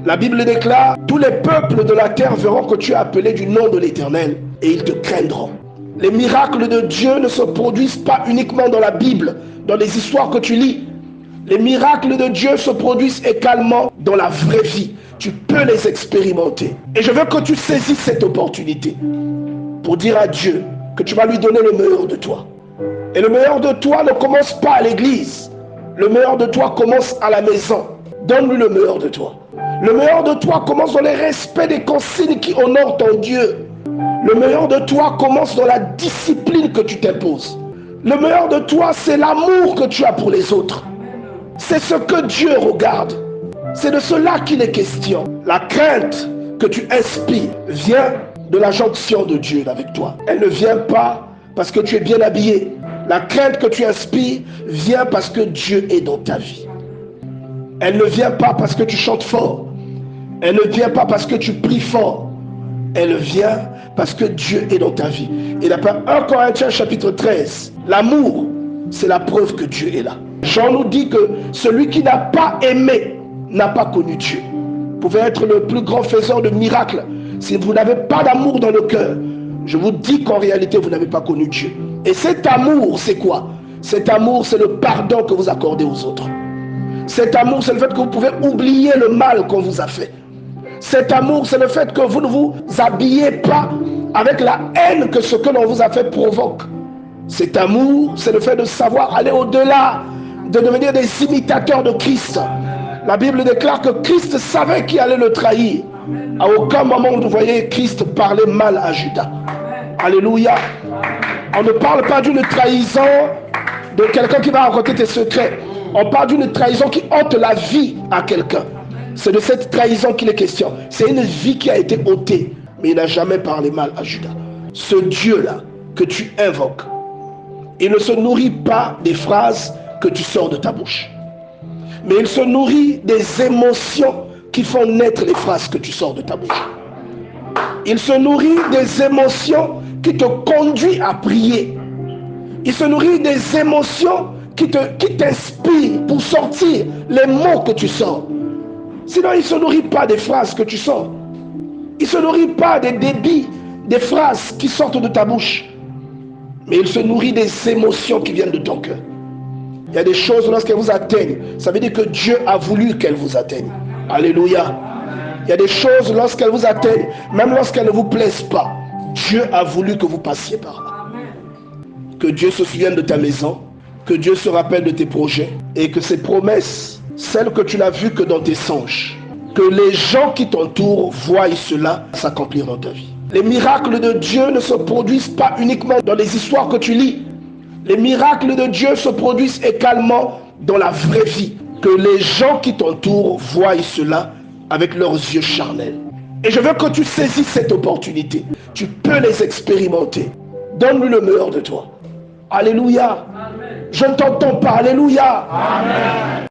La Bible déclare, tous les peuples de la terre verront que tu es appelé du nom de l'Éternel et ils te craindront. Les miracles de Dieu ne se produisent pas uniquement dans la Bible, dans les histoires que tu lis. Les miracles de Dieu se produisent également dans la vraie vie. Tu peux les expérimenter. Et je veux que tu saisisses cette opportunité pour dire à Dieu que tu vas lui donner le meilleur de toi. Et le meilleur de toi ne commence pas à l'église. Le meilleur de toi commence à la maison. Donne-lui le meilleur de toi. Le meilleur de toi commence dans le respect des consignes qui honorent ton Dieu. Le meilleur de toi commence dans la discipline que tu t'imposes. Le meilleur de toi, c'est l'amour que tu as pour les autres. C'est ce que Dieu regarde. C'est de cela qu'il est question. La crainte que tu inspires vient de la jonction de Dieu avec toi. Elle ne vient pas parce que tu es bien habillé. La crainte que tu inspires vient parce que Dieu est dans ta vie. Elle ne vient pas parce que tu chantes fort. Elle ne vient pas parce que tu pries fort. Elle vient parce que Dieu est dans ta vie. Et d'après 1 Corinthiens chapitre 13, l'amour, c'est la preuve que Dieu est là. Jean nous dit que celui qui n'a pas aimé n'a pas connu Dieu. Vous pouvez être le plus grand faiseur de miracles. Si vous n'avez pas d'amour dans le cœur, je vous dis qu'en réalité, vous n'avez pas connu Dieu. Et cet amour, c'est quoi? Cet amour, c'est le pardon que vous accordez aux autres. Cet amour, c'est le fait que vous pouvez oublier le mal qu'on vous a fait. Cet amour, c'est le fait que vous ne vous habillez pas avec la haine que ce que l'on vous a fait provoque. Cet amour, c'est le fait de savoir aller au-delà, de devenir des imitateurs de Christ. La Bible déclare que Christ savait qui allait le trahir. À aucun moment vous voyez Christ parler mal à Judas. Alléluia. On ne parle pas d'une trahison de quelqu'un qui va raconter tes secrets. On parle d'une trahison qui ôte la vie à quelqu'un. C'est de cette trahison qu'il est question. C'est une vie qui a été ôtée, mais il n'a jamais parlé mal à Judas. Ce Dieu-là que tu invoques, il ne se nourrit pas des phrases que tu sors de ta bouche, mais il se nourrit des émotions qui font naître les phrases que tu sors de ta bouche. Il se nourrit des émotions qui te conduisent à prier. Il se nourrit des émotions qui t'inspirent pour sortir les mots que tu sors. Sinon, il ne se nourrit pas des phrases que tu sors. Il ne se nourrit pas des débits, des phrases qui sortent de ta bouche. Mais il se nourrit des émotions qui viennent de ton cœur. Il y a des choses lorsqu'elles vous atteignent, ça veut dire que Dieu a voulu qu'elles vous atteignent. Alléluia. Il y a des choses lorsqu'elles vous atteignent, même lorsqu'elles ne vous plaisent pas, Dieu a voulu que vous passiez par là. Que Dieu se souvienne de ta maison, que Dieu se rappelle de tes projets et que ces promesses, celles que tu n'as vues que dans tes songes, que les gens qui t'entourent voient cela s'accomplir dans ta vie. Les miracles de Dieu ne se produisent pas uniquement dans les histoires que tu lis. Les miracles de Dieu se produisent également dans la vraie vie. Que les gens qui t'entourent voient cela avec leurs yeux charnels. Et je veux que tu saisisses cette opportunité. Tu peux les expérimenter. Donne-lui le meilleur de toi. Alléluia. Amen. Je ne t'entends pas. Alléluia. Amen.